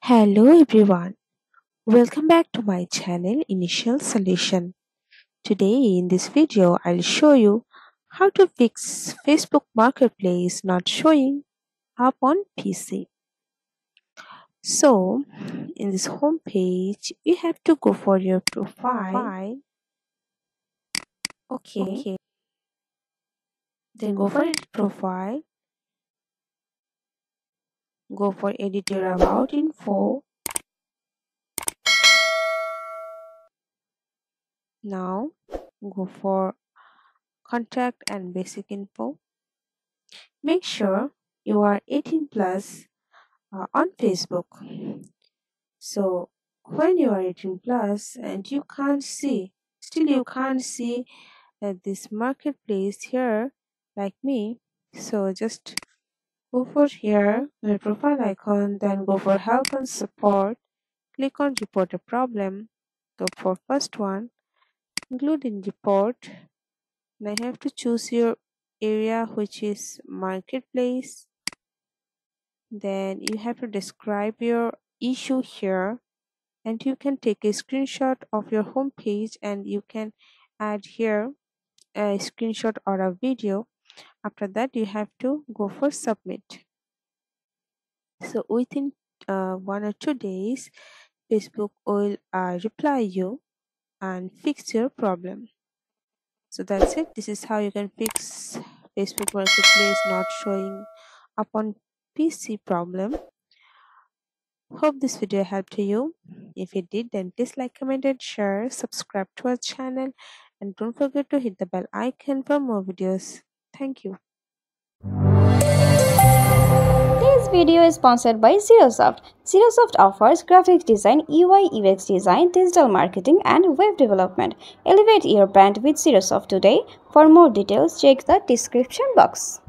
Hello everyone, welcome back to my channel Initial Solution. Today in this video I'll show you how to fix Facebook Marketplace not showing up on PC. So in this home page you have to go for your profile. Okay. Then go for edit profile, go for edit your about info. Now go for contact and basic info. Make sure you are 18 plus on Facebook. So when you are 18 plus and you can't see this marketplace here like me. So just go for here, my profile icon, then go for help and support. Click on report a problem. Go for first one, include in report. And I have to choose your area which is marketplace. Then you have to describe your issue here, and you can take a screenshot of your home page and you can add here a screenshot or a video. After that you have to go for submit. So within 1 or 2 days Facebook will reply you and fix your problem. So that's it. This is how you can fix Facebook Marketplace not showing up on PC problem. Hope this video helped you. If it did, then please like, comment, and share. Subscribe to our channel, and don't forget to hit the bell icon for more videos. Thank you. This video is sponsored by Xiroosft. Xiroosft offers graphic design, UI UX design, digital marketing, and web development. Elevate your brand with Xiroosft today. For more details, check the description box.